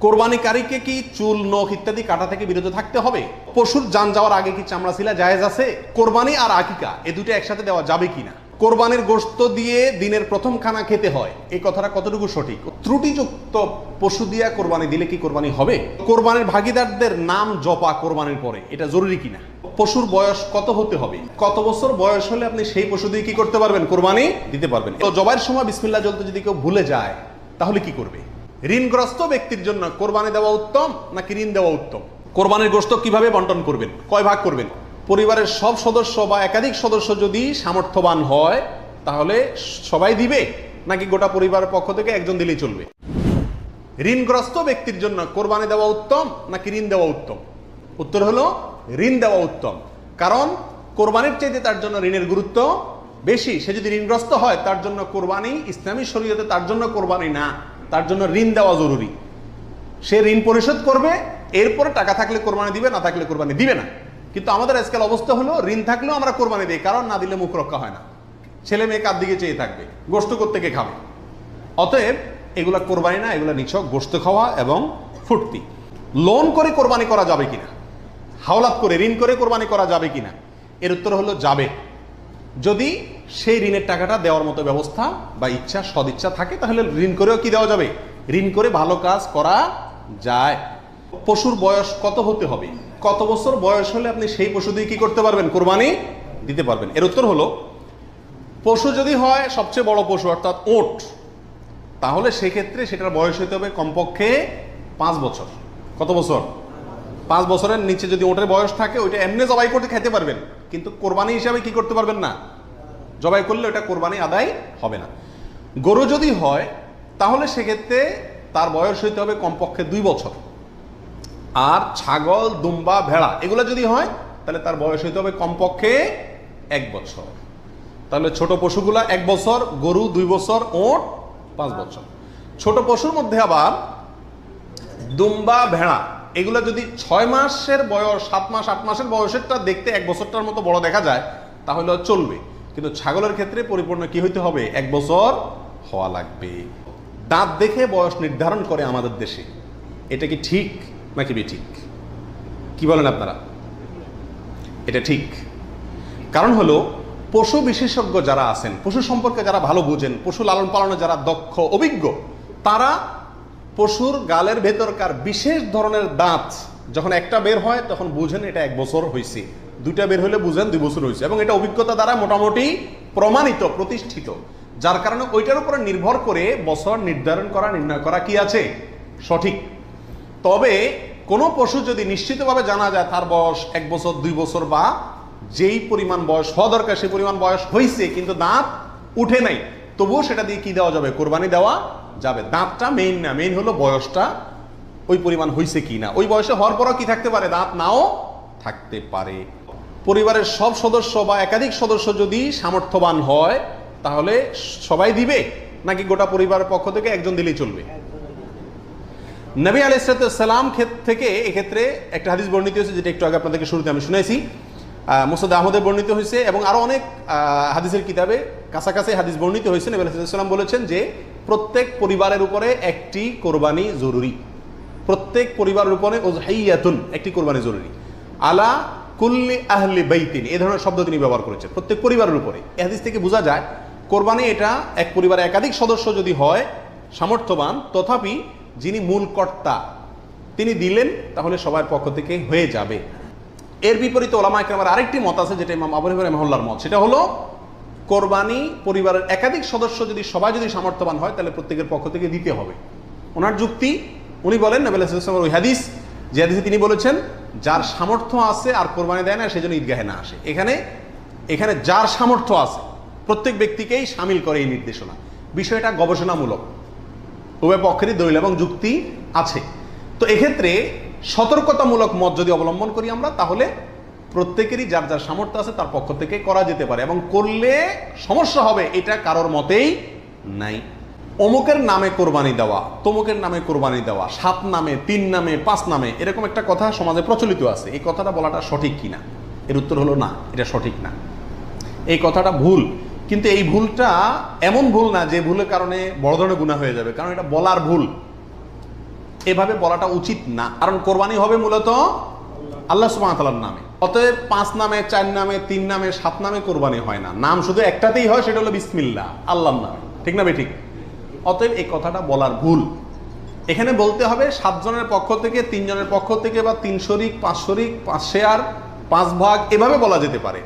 কোরবানিকারীকে কি চুল, নখ ইত্যাদি কাটা থেকে বিরত থাকতে হবে? পশুর জান যাওয়ার আগে কি চামড়া ছিলা জায়েজ আছে? কোরবানি আর আকিকা এ দুটো একসাথে দেওয়া যাবে কিনা? কোরবানির গোশত দিয়ে দিনের প্রথম খানা খেতে হয়, এই কথাটা কতটুকু সঠিক? ত্রুটিযুক্ত পশু দিয়া কোরবানি দিলে কি কোরবানি হবে? কোরবানির ভাগিদারদের নাম জপা কোরবানির পরে এটা জরুরি কিনা? পশুর বয়স কত হতে হবে? কত বছর বয়স হলে আপনি সেই পশু দিয়ে কি করতে পারবেন? কোরবানি দিতে পারবেন। তো জবাইয়ের সময় বিসমিল্লাহ বলতে যদি কেউ ভুলে যায় তাহলে কি করবে? ঋণগ্রস্ত ব্যক্তির জন্য কোরবানি দেওয়া উত্তম নাকি ঋণ দেওয়া উত্তম? কোরবানির গোশত কিভাবে বন্টন করবেন? কয় ভাগ করবেন? পরিবারের সব সদস্য বা একাধিক সদস্য যদি সামর্থ্যবান হয় তাহলে সবাই দিবে, নাকি গোটা পরিবারের পক্ষ থেকে একজন দিলেই চলবে? ঋণগ্রস্ত ব্যক্তির জন্য কোরবানি দেওয়া উত্তম নাকি ঋণ দেওয়া উত্তম? উত্তর হলো ঋণ দেওয়া উত্তম। কারণ কোরবানির চাইতে তার জন্য ঋণের গুরুত্ব বেশি। সে যদি ঋণগ্রস্ত হয় তার জন্য কোরবানি ইসলামী শরীয়তে তার জন্য কোরবানি না, তার জন্য ঋণ দেওয়া জরুরি। সে ঋণ পরিশোধ করবে, এরপরে টাকা থাকলে কোরবানি দিবে, না থাকলে কোরবানি দিবে না। কিন্তু আমাদের আজকাল অবস্থা হলো ঋণ থাকলেও আমরা কোরবানি দিই, কারণ না দিলে মুখ রক্ষা হয় না, ছেলে মেয়ে কার দিকে চেয়ে থাকবে, গোশত কোত্থেকে খাবে। অতএব এগুলা কোরবানি না, এগুলা নিছক গোশত খাওয়া এবং ফুর্তি। লোন করে কোরবানি করা যাবে কিনা? হাওলাত করে ঋণ করে কোরবানি করা যাবে কিনা? এর উত্তর হলো যাবে, যদি সেই ঋণের টাকাটা দেওয়ার মতো ব্যবস্থা বা ইচ্ছা, সদিচ্ছা থাকে, তাহলে ঋণ করেও কি দেওয়া যাবে? ঋণ করে ভালো কাজ করা যায়। পশুর বয়স কত হতে হবে? কত বছর বয়স হলে আপনি সেই পশু দিয়ে কি করতে পারবেন? কোরবানি দিতে পারবেন। এর উত্তর হলো, পশু যদি হয় সবচেয়ে বড় পশু অর্থাৎ ওট, তাহলে সেক্ষেত্রে সেটার বয়স হতে হবে কমপক্ষে 5 বছর। কত বছর? 5 বছরের নিচে যদি ওটের বয়স থাকে, ওইটা এমনি জবাই করতে খেতে পারবেন, কিন্তু কোরবানি হিসাবে কি করতে পারবেন না, জবাই করলে ওটা কোরবানি আদায় হবে না। গরু যদি হয় তাহলে সেক্ষেত্রে তার বয়স হইতে হবে কমপক্ষে 2 বছর। আর ছাগল, দুম্বা, ভেড়া এগুলো যদি হয় তাহলে তার বয়স হইতে হবে কমপক্ষে 1 বছর। তাহলে ছোট পশুগুলা 1 বছর, গরু 2 বছর, ওট 5 বছর। ছোট পশুর মধ্যে আবার দুম্বা, ভেড়া এগুলো যদি 6 মাসের বয়স, 7 মাস, 8 মাসের বয়সেরটা দেখতে 1 বছরটার মতো বড় দেখা যায় তাহলে চলবে। কিন্তু ছাগলের ক্ষেত্রে পরিপূর্ণ কি হইতে হবে? 1 বছর হওয়া লাগবে। দাঁত দেখে বয়স নির্ধারণ করে আমাদের দেশে, এটা কি ঠিক নাকি বেঠিক? কি বলেন আপনারা? এটা ঠিক। কারণ হলো, পশু বিশেষজ্ঞ যারা আছেন, পশু সম্পর্কে যারা ভালো বুঝেন, পশু লালন পালনে যারা দক্ষ, অভিজ্ঞ, তারা পশুর গালের ভেতরকার বিশেষ ধরনের দাঁত যখন একটা বের হয় তখন বুঝেন এটা 1 বছর হয়েছে, 2টা বের হলে বুঝেন 2 বছর হয়েছে, এবং এটা অভিজ্ঞতা দ্বারা মোটামুটি প্রমাণিত, প্রতিষ্ঠিত। যার কারণে ওইটার উপরে নির্ভর করে বছর নির্ধারণ করা, নির্ণয় করা কি আছে সঠিক। তবে কোনো পশু যদি নিশ্চিতভাবে জানা যায় তার বয়স 1 বছর, 2 বছর বা যেই পরিমাণ বয়স হওয়া দরকার সেই পরিমাণ বয়স হয়েছে কিন্তু দাঁত উঠে নাই, তবুও সেটা দিয়ে কি দেওয়া যাবে? কোরবানি দেওয়া যাবে। দাঁতটা মেইন না, মেইন হলো বয়সটা ওই পরিমাণ হয়েছে কি না। ওই বয়সে হওয়ার পরও কি থাকতে পারে? দাঁত নাও থাকতে পারে। পরিবারের সব সদস্য বা একাধিক সদস্য যদি সামর্থ্যবান হয় তাহলে সবাই দিবে, নাকি গোটা পরিবারের পক্ষ থেকে একজন দিলেই চলবে? নবী আলাইহিস সালাম থেকে এক্ষেত্রে একটা হাদিস বর্ণিত হয়েছে, যেটা একটু আগে আপনাদেরকে শুরুতে আমি শুনেছি, মুসনাদ আহমদে বর্ণিত হয়েছে এবং আরো অনেক হাদিসের কিতাবে কাছাকাছি হাদিস বর্ণিত হয়েছে। নবী আলাইহিস সালাম বলেছেন যে প্রত্যেক পরিবারের উপরে একটি কোরবানি জরুরি। প্রত্যেক পরিবারের উপরে উযহিয়াতুন, একটি কোরবানি জরুরি। আলা কুল্লি আহলি বাইতিন, এই ধরনের শব্দ তিনি ব্যবহার করেছেন, প্রত্যেক পরিবারের উপরে। এই হাদিস থেকে বোঝা যায় কোরবানি এটা এক পরিবারে একাধিক সদস্য যদি হয় সামর্থ্যবান, তথাপি যিনি মূল কর্তা তিনি দিলেন তাহলে সবার পক্ষ থেকে হয়ে যাবে। এর বিপরীতে ওলামা ইকরামের আরেকটি মত আছে, যেটা ইমাম আবু হানিফা রাহিমাহুল্লাহর মত। সেটা হলো কোরবানি পরিবারের একাধিক সদস্য যদি সবাই যদি সামর্থ্যবান হয় তাহলে প্রত্যেকের পক্ষ থেকে দিতে হবে। ওনার যুক্তি, উনি বলেন নবী আলাইহিস সালামের ওই হাদিস, যে হাদিসে তিনি বলেছেন যার সামর্থ্য আছে আর কোরবানি দেয় না সেজন্য ঈদগাহে না আসে। এখানে যার সামর্থ্য আছে প্রত্যেক ব্যক্তিকেই শামিল করে এই নির্দেশনা। বিষয়টা গবেষণামূলক, উভয় পক্ষেরই দলিল এবং যুক্তি আছে। তো এক্ষেত্রে সতর্কতামূলক মত যদি অবলম্বন করি আমরা, তাহলে প্রত্যেকেরই যার যার সামর্থ্য আছে তার পক্ষ থেকে করা যেতে পারে, এবং করলে সমস্যা হবে এটা কারোর মতেই নাই। অমুকের নামে কোরবানি দেওয়া, তমুকের নামে কোরবানি দেওয়া, 7 নামে, 3 নামে, 5 নামে, এরকম একটা কথা সমাজে প্রচলিত আছে। এই কথাটা বলাটা সঠিক কিনা? এর উত্তর হলো না, এটা সঠিক না, এই কথাটা ভুল। কিন্তু এই ভুলটা এমন ভুল না যে ভুলের কারণে বড় ধরনের গুনাহ হয়ে যাবে, কারণ এটা বলার ভুল। এভাবে বলাটা উচিত না, কারণ কোরবানি হবে মূলত আল্লাহ সুবহানাহু ওয়া তাআলার নামে। অতএব 5 নামে, 4 নামে, 3 নামে, 7 নামে কোরবানি হয় না, নাম শুধু একটাতেই হয়, সেটা হলো বিসমিল্লাহ, আল্লাহর নামে। ঠিক না ঠিক? অতএব এই কথাটা বলার ভুল। এখানে বলতে হবে 7 জনের পক্ষ থেকে, 3 জনের পক্ষ থেকে, বা 3 শরিক, 5 শরিক, 5 শেয়ার, 5 ভাগ, এভাবে বলা যেতে পারে।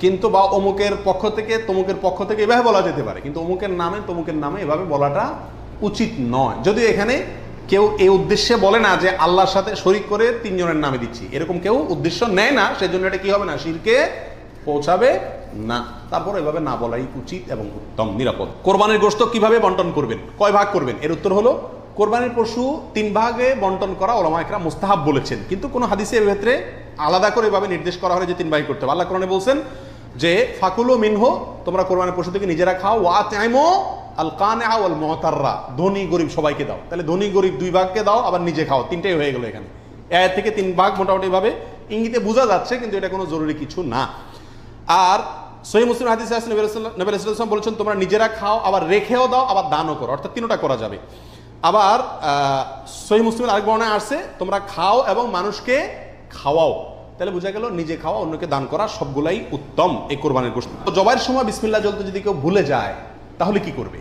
কিন্তু বা অমুকের পক্ষ থেকে, তমুকের পক্ষ থেকে, এভাবে বলা যেতে পারে। কিন্তু অমুকের নামে, তমুকের নামে এভাবে বলাটা উচিত নয়। যদিও এখানে কেউ এই উদ্দেশ্যে বলে না যে আল্লাহর সাথে শরিক করে 3 জনের নামে দিচ্ছি, এরকম কেউ উদ্দেশ্য নেয় না, সেজন্য এটা কি হবে না, শিরকে পৌঁছাবে না। তারপর এভাবে না বলাই উচিত এবং উত্তম, নিরাপদ। কোরবানির গোশত কিভাবে বন্টন করবেন, কয় ভাগ করবেন? এর উত্তর হলো কোরবানির পশু 3 ভাগে বন্টন করা উলামায়ে কেরাম মুস্তাহাব বলেছেন, কিন্তু কোন হাদিসে এর ক্ষেত্রে আলাদা করে এভাবে নির্দেশ করা হয় যে 3 ভাগ করতে হবে। আল্লাহ কোরআনে বলছেন যে ফাকুলু মিনহু, তোমরা কোরবানির পশু থেকে নিজেরা খাও, ওয়া আতইমু আল কানিআ ওয়াল মুতাররা, ধনী গরিব সবাইকে দাও। তাহলে ধনী গরিব 2 ভাগকে দাও, আবার নিজে খাও, 3টাই হয়ে গেল এখানে। এর থেকে 3 ভাগ মোটামুটি ভাবে ইঙ্গিতে বোঝা যাচ্ছে, কিন্তু এটা কোনো জরুরি কিছু না। আর সহিহ মুসলিম হাদিসে আছে নবী রাসূলুল্লাহ সাল্লাল্লাহু আলাইহি ওয়াসাল্লাম বলেছেন তোমরা নিজেরা খাও, আবার রেখেও দাও, আবার দানও করো, অর্থাৎ 3টা করা যাবে। আবার সহিহ মুসলিমের আরেক বর্ণনায় আছে তোমরা খাও এবং মানুষকে খাওয়াও। তাহলে বোঝা গেল নিজে খাওয়া, অন্যকে দান করা সবগুলাই উত্তম এই কোরবানির গোশত। জবাইয়ের সময় বিসমিল্লাহ বলতে যদি কেউ ভুলে যায় তাহলে কি করবে?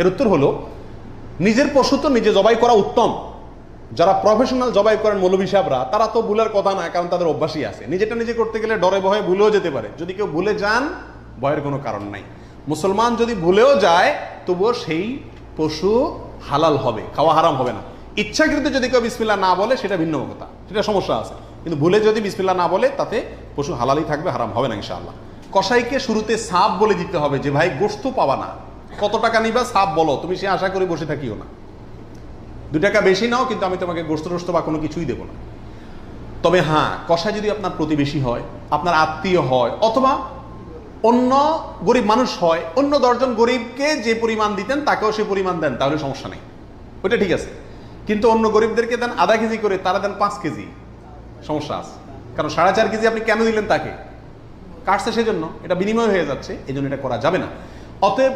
এর উত্তর হলো নিজের পশু তো নিজে জবাই করা উত্তম। যারা প্রফেশনাল জবাই করেন মৌলভী সাহেবরা, তারা তো ভুলের কথা না, কারণ তাদের অভ্যাসই আছে। নিজেটা নিজে করতে গেলে ডরে ভয়ে ভুলেও যেতে পারে। যদি কেউ ভুলে যান, ভয়ের কোনো কারণ নাই। মুসলমান যদি ভুলেও যায়, তবুও সেই পশু হালাল হবে, খাওয়া হারাম হবে না। ইচ্ছাকৃত যদি কেউ বিসমিল্লাহ না বলে সেটা ভিন্ন কথা, সেটা সমস্যা আছে। কিন্তু ভুলে যদি বিসমিল্লাহ না বলে, তাতে পশু হালালই থাকবে, হারাম হবে না ইনশাআল্লাহ। কসাইকে শুরুতে সাপ বলে দিতে হবে যে ভাই গোশত পাবা না, কত টাকা নিবা সাপ বলো, তুমি সে আশা করে বসে থাকিও না। 2 টাকা বেশি নাও, কিন্তু আমি তোমাকে গোশত টোস্ত বা কোনো কিছুই দেবো না। তবে হ্যাঁ, কসাই যদি আপনার প্রতিবেশী হয়, আপনার আত্মীয় হয়, অথবা অন্য গরিব মানুষ হয়, অন্য 10 জন গরিবকে যে পরিমাণ দিতেন তাকেও সে পরিমাণ দেন, তাহলে সমস্যা নেই, ওইটা ঠিক আছে। কিন্তু অন্য গরিবদেরকে দেন আধা কেজি করে, তারা দেন 5 কেজি, সমস্যা আছে। কারণ 4.5 কেজি আপনি কেন দিলেন তাকে? কাটছে সেজন্য, এটা বিনিময় হয়ে যাচ্ছে, এই জন্য এটা করা যাবে না। অতএব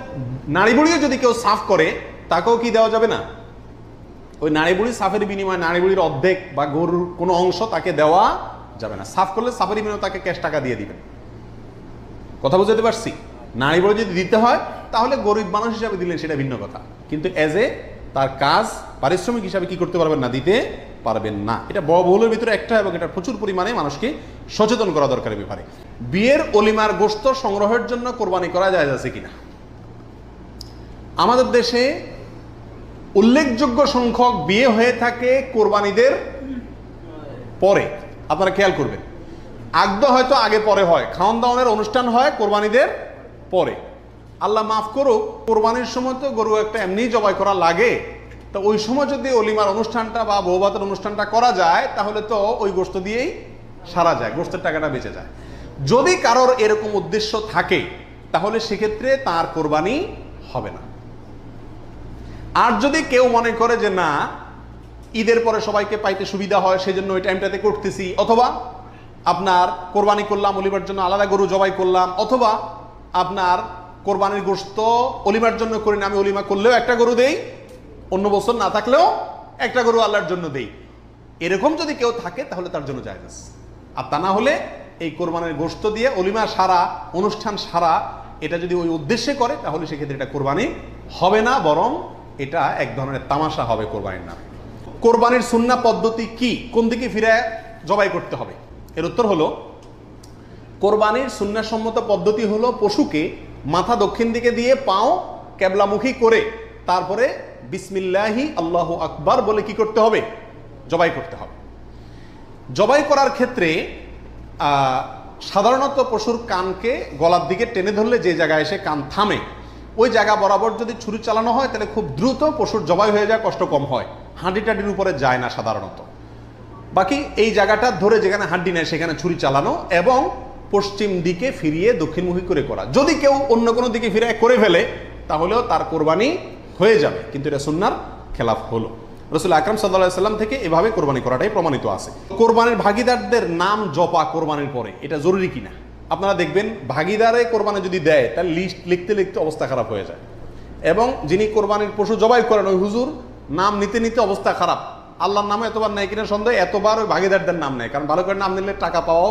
নারী বুড়িও যদি কেউ সাফ করে, তাকেও কি দেওয়া যাবে না? ওই নারী বুড়ি সাফের বিনিময়ে নারী বুড়ির অর্ধেক বা গরুর কোনো অংশ তাকে দেওয়া যাবে না। সাফ করলে সাফের বিনিময়ে তাকে ক্যাশ টাকা দিয়ে দিবেন। কথা বুঝতে পারছি? নারী বুড়ি যদি দিতে হয়, তাহলে গরিব মানুষ হিসাবে দিলেন, সেটা ভিন্ন কথা। কিন্তু এজ এ তার কাজ পারিশ্রমিক হিসাবে কি করতে পারবেন না, দিতে পারবেন না। এটা বহুলের ভিতরে একটা, এবং এটা প্রচুর পরিমাণে মানুষকে সচেতন করা দরকার এই ব্যাপারে। বিয়ের অলিমার গোশত সংগ্রহের জন্য কোরবানি করা যায় আছে কিনা? আমাদের দেশে উল্লেখযোগ্য সংখ্যক বিয়ে হয়ে থাকে কোরবানিদের পরে। আপনারা খেয়াল করবেন, আগদ হয়তো আগে পরে হয়, খাওয়ান দাওয়ানের অনুষ্ঠান হয় কোরবানিদের পরে। আল্লাহ মাফ করুক, কোরবানির সময় তো গরু একটা এমনি জবাই করা লাগে, তো ওই সময় যদি অলিমার অনুষ্ঠানটা বা বৌভাতের অনুষ্ঠানটা করা যায়, তাহলে তো ওই গোশত দিয়েই সারা যায়, গোশতের টাকাটা বেঁচে যায়। যদি কারোর এরকম উদ্দেশ্য থাকে, তাহলে সেক্ষেত্রে তার কোরবানি হবে না। আর যদি কেউ মনে করে যে না, ঈদের পরে সবাইকে পাইতে সুবিধা হয়, সেজন্য ওই টাইমটাতে করতেছি, অথবা আপনার কোরবানি করলাম, অলিমার জন্য আলাদা গরু জবাই করলাম, অথবা আপনার কোরবানির গোশত অলিমার জন্য করি না, আমি অলিমা করলেও একটা গরু দেই, অন্য বছর না থাকলেও একটা গরু আল্লাহর জন্য দেই, এরকম যদি কেউ থাকে তাহলে তার জন্য জায়েজ আছে। আর তা না হলে এই কোরবানির গোশত দিয়ে অলিমা সারা, অনুষ্ঠান সারা, এটা যদি ওই উদ্দেশ্যে করে, তাহলে সেক্ষেত্রে এটা কোরবানি হবে না, বরং এটা এক ধরনের তামাশা হবে কোরবানির নামে। কোরবানির সুন্নাহ পদ্ধতি কি, কোন দিকে ফিরে জবাই করতে হবে? এর উত্তর হলো, কোরবানির সুন্নাহসম্মত পদ্ধতি হলো পশুকে মাথা দক্ষিণ দিকে দিয়ে পাও কেবলামুখী করে তারপরে বিসমিল্লাহি আল্লাহু আকবার বলে কি করতে হবে? জবাই করতে হবে। জবাই করার ক্ষেত্রে সাধারণত পশুর কানকে গলার দিকে টেনে ধরলে যে জায়গায় এসে কান থামে, ওই জায়গা বরাবর যদি ছুরি চালানো হয়, তাহলে খুব দ্রুত পশুর জবাই হয়ে যায়, কষ্ট কম হয়, হাঁডি টাডির উপরে যায় না সাধারণত। বাকি এই জায়গাটা ধরে যেখানে হাড্ডি নেয় সেখানে ছুরি চালানো, এবং পশ্চিম দিকে ফিরিয়ে দক্ষিণমুখী করে করা। যদি কেউ অন্য কোনো দিকে ফিরে করে ফেলে, তাহলেও তার কোরবানি হয়ে যাবে, কিন্তু এটা সুন্নাহর খেলাফ হলো। রাসূল আকরাম সাল্লাল্লাহু আলাইহি ওয়াসাল্লাম থেকে এভাবে কোরবানি করাটাই প্রমাণিত আছে। কোরবানির ভাগীদারদের নাম জপা কোরবানির পরে, এটা জরুরি কিনা? আপনারা দেখবেন, ভাগীদারে কোরবানি যদি দেয়, তার লিস্ট লিখতে লিখতে অবস্থা খারাপ হয়ে যায়, এবং যিনি কোরবানির পশু জবাই করেন ওই হুজুর নাম নিতে নিতে অবস্থা খারাপ, আল্লাহর নামে এতবার নেয় কিনা সন্দেহ, এতবার ওই ভাগিদারদের নাম নেয়, কারণ ভালো করে নাম নিলে টাকা পাওয়াও,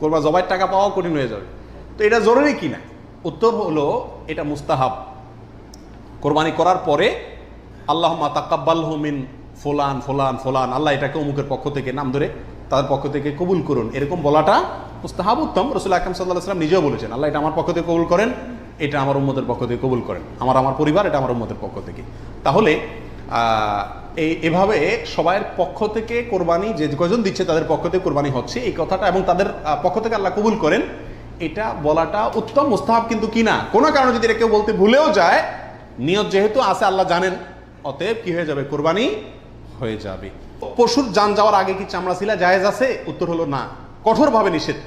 কোরবান জবাইয়ের টাকা পাওয়াও কঠিন হয়ে যাবে। তো এটা জরুরি কিনা? উত্তর হলো এটা মুস্তাহাব। কোরবানি করার পরে আল্লাহুম্মা তাকাব্বালহু মিন ফুলান ফুলান ফুলান, আল্লাহ এটাকে অমুকের পক্ষ থেকে নাম ধরে তাদের পক্ষ থেকে কবুল করুন, এরকম বলাটা মুস্তাহাব, উত্তম। রাসূল আকরাম সাল্লাল্লাহু আলাইহি ওয়াসাল্লাম নিজেও বলেছেন, আল্লাহ এটা আমার পক্ষ থেকে কবুল করেন, এটা আমার উম্মতের পক্ষ থেকে কবুল করেন, আমার পরিবার, এটা আমার উম্মতের পক্ষ থেকে। তাহলে এভাবে সবাইয়ের পক্ষ থেকে কোরবানি, যে কয়জন দিচ্ছে তাদের পক্ষ থেকে কোরবানি হচ্ছে এই কথাটা, এবং তাদের পক্ষ থেকে আল্লাহ কবুল করেন, এটা বলাটা উত্তম, মুস্তাহাব। কিন্তু কিনা কোনো কারণে যদি এটা কেউ বলতে ভুলেও যায়, নিয়ত যেহেতু আছে আল্লাহ জানেন, অতএব কি হয়ে যাবে? কোরবানি হয়ে যাবে। পশুর জান যাওয়ার আগে কি চামড়া ছিলা জায়েজ আছে? উত্তর হলো না, কঠোরভাবে নিষেধ।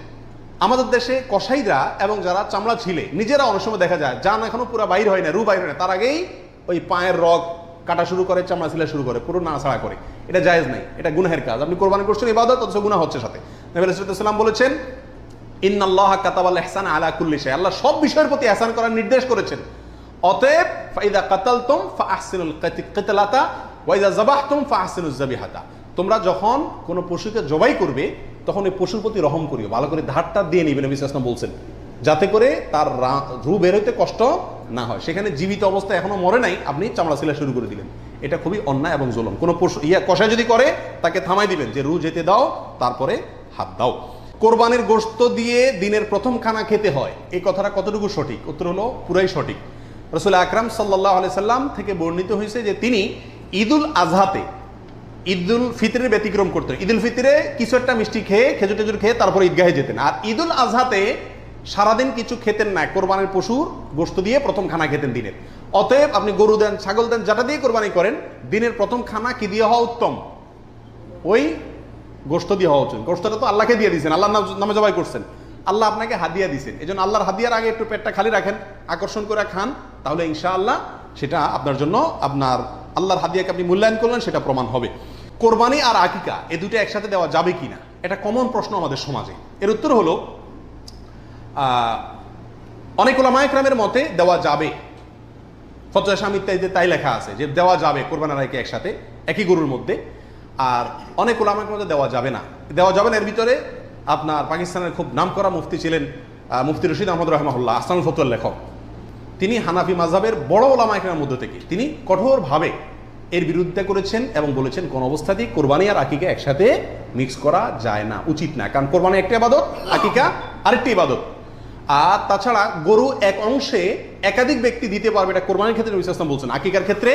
আমাদের দেশে কসাইরা এবং যারা চামড়া ছিলে নিজেরা অনেক সময় দেখা যায় জান এখনো পুরো বাইর হয় না, রু বাইর হয় না, তার আগেই ওই পায়ের রগ কাটা শুরু করে, চামড়া ছিলা শুরু করে, পুরো নাড়াছাড়া করে। এটা জায়েজ নাই, এটা গুনাহের কাজ। আপনি কোরবানি করছেন ইবাদত, অথচ গুনাহ হচ্ছে সাথে। নবী সাল্লাল্লাহু আলাইহি ওয়াসাল্লাম বলেছেন, ইন্নাল্লাহা কাতাবাল ইহসান আলা কুল্লি শাই, আল্লাহ সব বিষয়ের প্রতি ইহসান করার নির্দেশ করেছেন। অতএব ফাইদা কাতালতুম ফাআহসিনুল কিতলাতা ওয়া ইযা যাবাহতুম ফাআহসিনুজ যাবিহাতা, তোমরা যখন কোনো পশুকে জবাই করবে তখন এই পশুর প্রতি রহম করিও, ভালো করে ধারটা দিয়ে নিবে, নবী সাল্লাল্লাহু আলাইহি ওয়াসাল্লাম বলছেন, যাতে করে তার রু বের হইতে কষ্ট না হয়। সেখানে জীবিত অবস্থায় এখনো মরে নাই, আপনি চামড়া ছিলা শুরু করে দিলেন, এটা খুবই অন্যায় এবং জুলুম। কোনো পশু কষায় যদি করে তাকে থামাই দিবেন, যে রু যেতে দাও, তারপরে হাত দাও। কোরবানির গোশত দিয়ে দিনের প্রথম খানা খেতে হয়, এই কথাটা কতটুকু সঠিক? উত্তর হলো পুরাই সঠিক। রাসূল আকরাম সাল্লাল্লাহু আলাইহি সাল্লাম থেকে বর্ণিত হয়েছে যে তিনি ঈদুল আজহাতে, ঈদুল ফিতরের ব্যতিক্রম করতেন। ঈদুল ফিতরে কিছু একটা মিষ্টি খেয়ে, খেজুর টেজুর খেয়ে তারপরে ঈদগাহে যেতেন, আর ঈদুল আজহাতে সারাদিন কিছু খেতেন না, কোরবানির পশুর গোশত দিয়ে প্রথম খানা খেতেন দিনের। অতএব আপনি গরু দেন, ছাগল দেন, যেটা দিয়ে কোরবানি করেন, দিনের প্রথম খানা কি দিয়ে হওয়া উত্তম? ওই গোশত দিয়ে হওয়া উচিত। গোশতটা তো আল্লাহকে দিয়ে দিয়েছেন, আল্লাহর নামে জবাই করছেন, আল্লাহ আপনাকে হাদিয়া দিয়েছেন, এই জন্য আল্লাহর হাদিয়ার আগে একটু পেটটা খালি রাখেন, আকর্ষণ করে খান, তাহলে ইনশাআল্লাহ সেটা আপনার জন্য, আপনার আল্লাহর হাদিয়াকে আপনি মূল্যায়ন করলেন, সেটা প্রমাণ হবে। কোরবানি আর আকিকা এই দুটো একসাথে দেওয়া যাবে কিনা, এটা কমন প্রশ্ন আমাদের সমাজে। এর উত্তর হলো অনেক উলামায়ে কেরামের মতে দেওয়া যাবে, ফতোয়া শামী ইত্যাদিতে তাই লেখা আছে যে দেওয়া যাবে কোরবানি আর আকিকা একসাথে একই গরুর মধ্যে। আর অনেক উলামায়ে কেরামের মতে দেওয়া যাবে না। দেওয়া যাবে না এর ভিতরে আপনার পাকিস্তানের খুব নামকরা মুফতি ছিলেন মুফতি রশিদ আহমদ রাহিমাহুল্লাহ, আহসানুল ফতোয়ার লেখক। তিনি হানাফি মাযহাবের বড় উলামায়ে কেরামের মধ্যে থেকে তিনি কঠোরভাবে এর বিরুদ্ধে করেছেন এবং বলেছেন কোন অবস্থাতেই কোরবানি আর আকিকা একসাথে মিক্স করা যায় না, উচিত না। কারণ কোরবানি একটা ইবাদত, আকিকা আরেকটি ইবাদত। আর তাছাড়া গরু এক অংশে একাধিক ব্যক্তি দিতে পারবে, এটা কোরবানির ক্ষেত্রে নবী সাল্লাল্লাহু আলাইহি ওয়াসাল্লাম বলছেন, আকিকার ক্ষেত্রে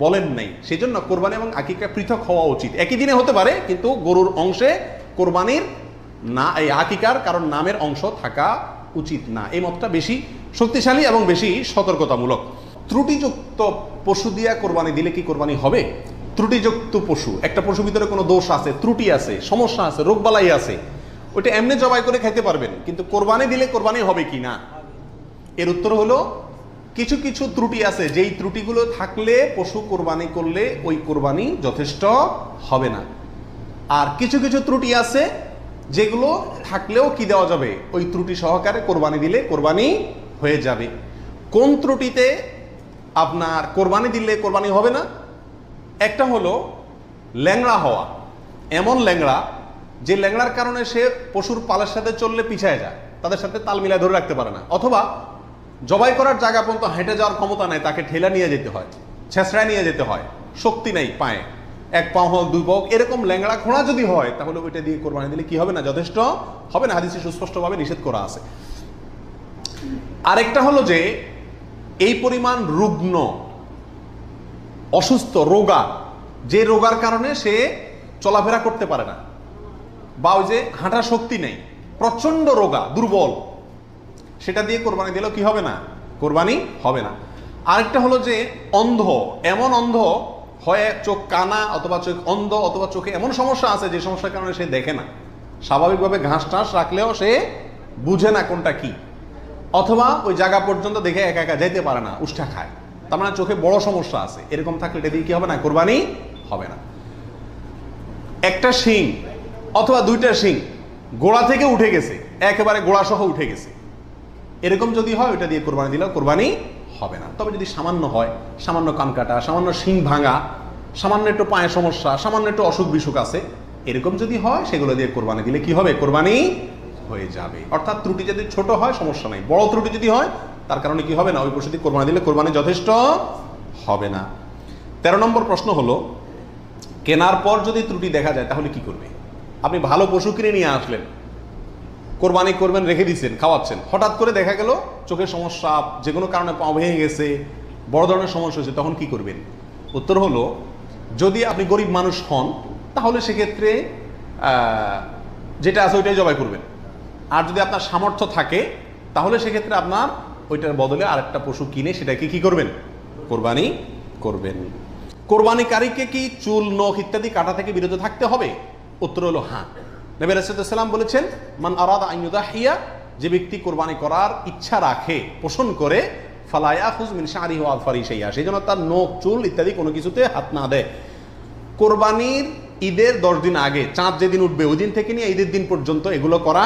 বলেন নাই। সেই জন্য কোরবানি এবং আকিকা পৃথক হওয়া উচিত। একই দিনে হতে পারে, কিন্তু গরুর অংশে কোরবানির না, এই আকিকার কারণ নামের অংশ থাকা উচিত না। এই মতটা বেশি শক্তিশালী এবং বেশি সতর্কতামূলক। ত্রুটিযুক্ত পশু দিয়া কোরবানি দিলে কি কোরবানি হবে? ত্রুটিযুক্ত পশু, একটা পশুর ভিতরে কোনো দোষ আছে, ত্রুটি আছে, সমস্যা আছে, রোগবালাই আছে, ওইটা এমনি জবাই করে খাইতে পারবেন, কিন্তু কোরবানি দিলে কোরবানি হবে কি না? এর উত্তর হলো কিছু কিছু ত্রুটি আছে, যেই ত্রুটিগুলো থাকলে পশু কোরবানি করলে ওই কোরবানি যথেষ্ট হবে না। আর কিছু কিছু ত্রুটি আছে যেগুলো থাকলেও কি দেওয়া যাবে, ওই ত্রুটি সহকারে কোরবানি দিলে কোরবানি হয়ে যাবে। কোন ত্রুটিতে আপনার কোরবানি দিলে কোরবানি হবে না? একটা হলো ল্যাংড়া হওয়া, এমন ল্যাংড়া যে ল্যাংড়ার কারণে সে পশুর পালের সাথে চললে পিছায় যায়, তাদের সাথে তাল মিলায় ধরে রাখতে পারে না, অথবা জবাই করার জায়গা পর্যন্ত হেঁটে যাওয়ার ক্ষমতা নেই, তাকে ঠেলা নিয়ে যেতে হয়, ছেঁচড়ায় নিয়ে যেতে হয়, শক্তি নেই পায়ে, এক পাও হোক দুই পাও, এরকম ল্যাংড়া ঘোড়া যদি হয় তাহলে ওইটা দিয়ে কোরবানি দিলে কি হবে না? যথেষ্ট হবে না, হাদিসে সুস্পষ্টভাবে নিষেধ করা আছে। আরেকটা হলো যে এই পরিমাণ রুগ্ন, অসুস্থ, রোগা, যে রোগার কারণে সে চলাফেরা করতে পারে না, বা ওই যে হাঁটার শক্তি নেই, প্রচন্ড রোগা, দুর্বল, সেটা দিয়ে কোরবানি দিলেও কি হবে না? কোরবানি হবে না। আরেকটা হলো যে অন্ধ, এমন অন্ধ হয়, চোখ কানা অথবা চোখ অন্ধ, অথবা চোখে এমন সমস্যা আছে যে সমস্যার কারণে সে দেখে না, স্বাভাবিকভাবে ঘাস টাস রাখলেও সে বুঝে না কোনটা কি, অথবা ওই জায়গা পর্যন্ত দেখে একা একা যাইতে পারে না, উষ্ঠা খায়, তার মানে চোখে বড় সমস্যা আছে, এরকম থাকলে এটা দিয়ে কি হবে না? কোরবানি হবে না। একটা শিং অথবা দুইটা শিং গোড়া থেকে উঠে গেছে, একেবারে গোড়া সহ উঠে গেছে, এরকম যদি হয় ওইটা দিয়ে কোরবানি দিলেও কোরবানি হবে না। তবে যদি সামান্য হয়, সামান্য কান কাটা, সামান্য শিং ভাঙা, সামান্য একটু পায়ে সমস্যা, সামান্য একটু অসুখ বিসুখ আছে, এরকম যদি হয় সেগুলো দিয়ে কোরবানি দিলে কি হবে? কোরবানি হয়ে যাবে। অর্থাৎ ত্রুটি যদি ছোট হয় সমস্যা নাই, বড় ত্রুটি যদি হয় তার কারণে কি হবে না, ওই পশু দিয়ে কোরবানি দিলে কোরবানি যথেষ্ট হবে না। 13 নম্বর প্রশ্ন হলো, কেনার পর যদি ত্রুটি দেখা যায় তাহলে কি করবে? আপনি ভালো পশু কিনে নিয়ে আসলেন, কোরবানি করবেন, রেখে দিচ্ছেন, খাওয়াচ্ছেন, হঠাৎ করে দেখা গেল চোখের সমস্যা, যে কোনো কারণে পা ভেঙে গেছে, বড় ধরনের সমস্যা হয়েছে, তখন কি করবেন? উত্তর হলো, যদি আপনি গরিব মানুষ হন তাহলে সেক্ষেত্রে যেটা আছে ওইটাই জবাই করবেন। আর যদি আপনার সামর্থ্য থাকে তাহলে সেক্ষেত্রে আপনার ওইটার বদলে আরেকটা পশু কিনে সেটাকে কি করবেন? কোরবানি করবেন। কোরবানিকারীকে কি চুল, নখ ইত্যাদি কাটা থেকে বিরত থাকতে হবে? উত্তর হলো হ্যাঁ। নবী রাসূলুল্লাহ সাল্লাল্লাহু আলাইহি ওয়াসাল্লাম বলেছেন, মান আরাদা আন ইউদাহিয়া, যে ব্যক্তি কোরবানি করার ইচ্ছা রাখে, পোষণ করে, ফালা ইয়াখুয মিন শা'রিহি ওয়া আযফারিহি শাইআ, সেই জন্য তার নখ, চুল ইত্যাদি কোনো কিছুতে হাত না দেয়। কোরবানির ঈদের 10 দিন আগে, চাঁদ যেদিন উঠবে ওই দিন থেকে নিয়ে ঈদের দিন পর্যন্ত এগুলো করা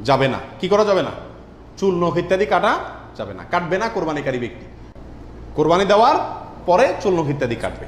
যাবে না। কি করা যাবে না? চুল, নখ ইত্যাদি কাটা যাবে না, কাটবে না কোরবানিকারী ব্যক্তি। কোরবানি দেওয়ার পরে চুল, নখ ইত্যাদি কাটবে।